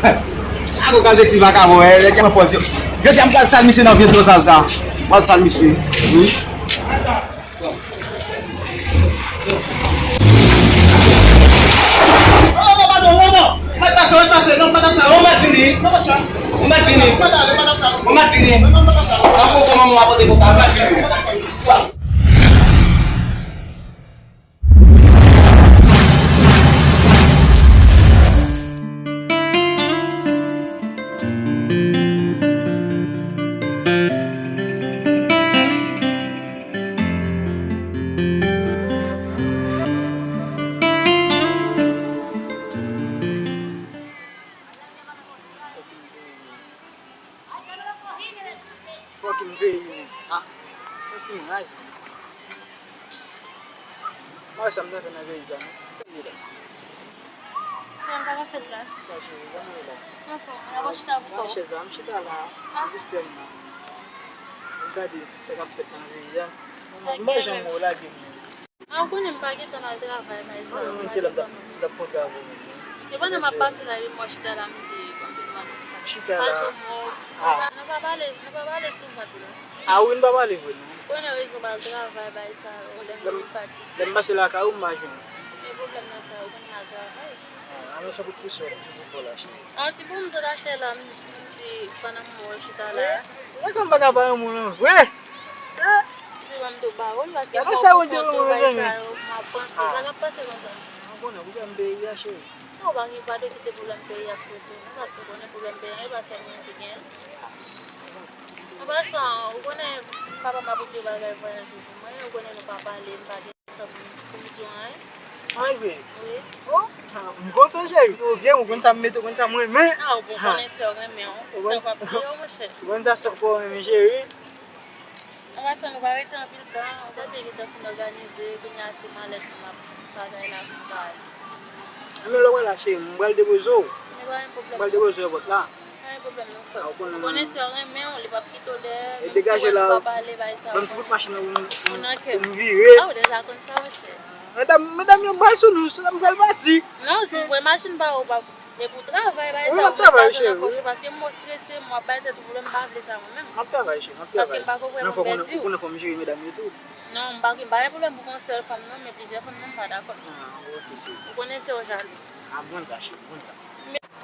Ako kalde ti baka mo e ke me pose. Je ti am kal sal monsieur dans vieux ça. Mal sal monsieur. Oui. Non, madame ça, on va finir. On va finir. On va finir. Comment on va apporter vos tables? Fucking very something right. Moi ça me donne une veille Não vai fazer lá. Não foi. Eu vou te dar um pouco. Ah, quando eu paguei tá na grava, mas eu vou na passe lá e mostrar a música continuando. Não vai valer suma tudo. Ah, win baba le win. Quando eu isso vai gravar vai essa olhando o parti. Lembra se lá ka imagem. Eu vou lá nessa quando gravar. Ah, não sabe o que isso é. Ah, tipo vamos dar até lá se para não está lá. Não kan baga ba mo no. We. Vamos do baú, mas que Ya pasa onde eu vai vou. sair uma pança, vai passar com Agora eu já me ia cheio. não vai invadir que tem problema para as pessoas, mas que quando é problema para vai ser muito dinheiro. Mas quando é para mabuti vai vai mas quando é no papa ali para comissão aí. Ai we. Oh, Enquanto jeito, o que eu conta meto conta muito, mas ah, o bom conexão é meu. Só vai para eu mexer. quando só for me mexer. Mas não vai ter um carro, vai ter que organizar, conhecer maleta para lá para. Ame lo wala cheio, mbal de bozo. Não vai problema. Mbal de bozo bot lá. Não problema não. Conexão é meu, ele vai quitar de. Dégagez là. Vamos Vamos machine não virer. ah, déjà comme ça, você. Madame, eu baixo no, você não vai bater. Não, se for machine para o de pour travail, vai ça. On travaille chez vous. Parce que moi stressé, moi pas de problème pas de ça même. On travaille chez, on Parce que travaille. pas qu'on Non, faut perdu. qu'on faut gérer mesdames et tout. Non, pas que pas problème pour seule femme non, mais plusieurs femmes non pas d'accord. Ah, ok, c'est. Vous connaissez aujourd'hui. Ah, bon ça, bon ça.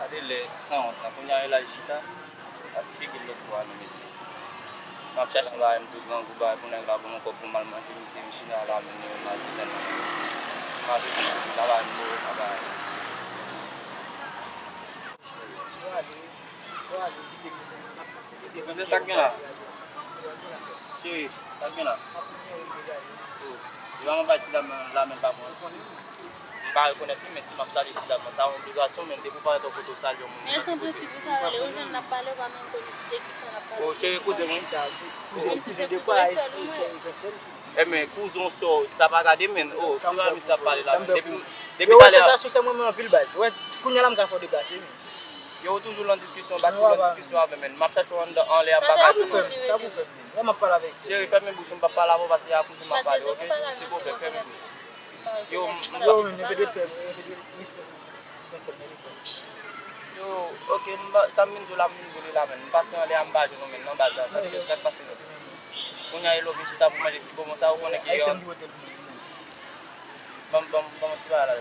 Adele sound na kunya ila shita afiki lo kwa no misi ma chacha la em du grand guba kuna la bon ko pour mal ma misi misi na la ni ma titan ma du la la no aba Você sabe lá? Sim, sabe lá? Vamos vai te dar lá mesmo para pas reconnaître, mais si je suis dans ma obligation, même de pouvoir être au salle. Mais c'est possible, ça, les gens n'ont pas le droit même de qui sont là. Oh, chez cousin, Cousin de quoi ici? eh mais cousin ça va garder mais oh, ça va me ça parler là. Depuis ça c'est moi en ville base. Ouais, kunya lam ka fo déplacer. Yo toujours en discussion, discussion avec men. Ma tâche en l'air Ça vous fait. On m'a parlé avec. J'ai fait mes bouchons pas parler parce qu'il y a cousin m'a parlé. OK, c'est pour faire mes bouchons. Yo, ok, ça me dit la mine là, mais passer en l'air en bas, je non bas ça veut dire passer. On y a le petit tape pour me dire comment ça on est qui. Bam tu vas là.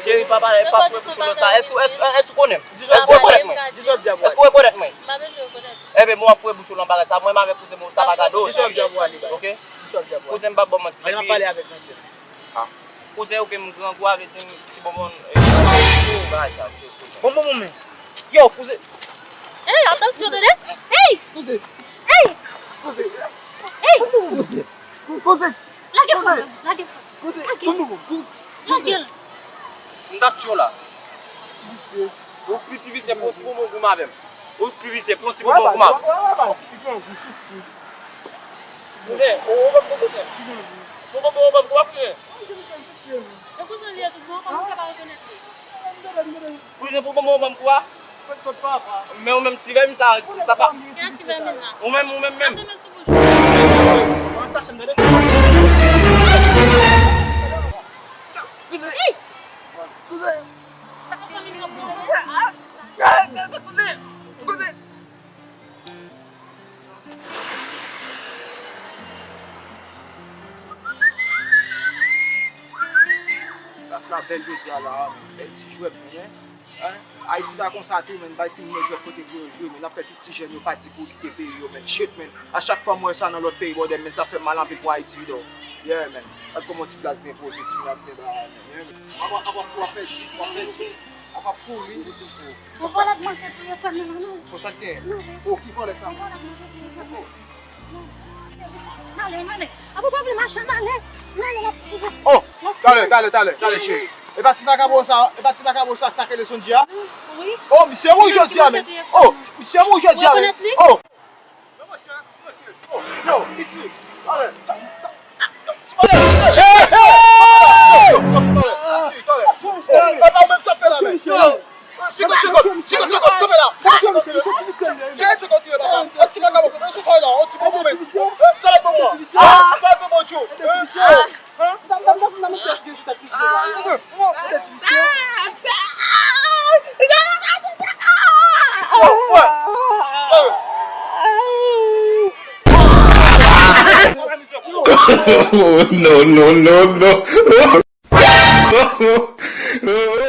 Chérie, papa, pas pour ça. Est-ce que vous connaissez? Est-ce que vous connaissez? Est-ce que vous connaissez? Eh bien, moi, pour vous boucher l'embarras, ça, moi, m'avais poussé mon sac à dos. Ok? Vous n'aimez pas bon, moi, On va parler avec monsieur. Ah. Vous savez que mon grand goût avec si bon bon. Bon, mais. Yo, vous Hey, attention de là. Hey! Hey! Hey! La gueule. Ndacho là. Au plus vite c'est pour mon goût même. Au plus vite c'est pour mon goût même. Vous savez, on va pas faire. Vous pour moi même quoi? Mais on même tu vas me ça va. Ou même. station de That's la belle de dia là, les petits joueurs bien. Hein? Haïti da constaté men, ba ti moun joueur côté pour jouer, mais n'a fait tout petit jeune yo parti pour quitter pays yo men. Shit men. À chaque fois moi ça dans l'autre pays bon men ça fait mal en pour Haïti do. Yeah man. Parce que mon petit place bien posé, tu l'as bien là. On va faire on va courir Vous voulez augmenter pour les femmes maintenant? pour ça que oh qui fallait ça. Allez. Ah, vous pouvez marcher, allez. Allez, la petite. Oh, dale chérie. Et bah tu vas cabot ça ça que le son dia. Oui. Oh, monsieur moi aujourd'hui mais. Oh, monsieur moi aujourd'hui. Oh. Non mon cher, oh, non, ici. Allez. Oh, no.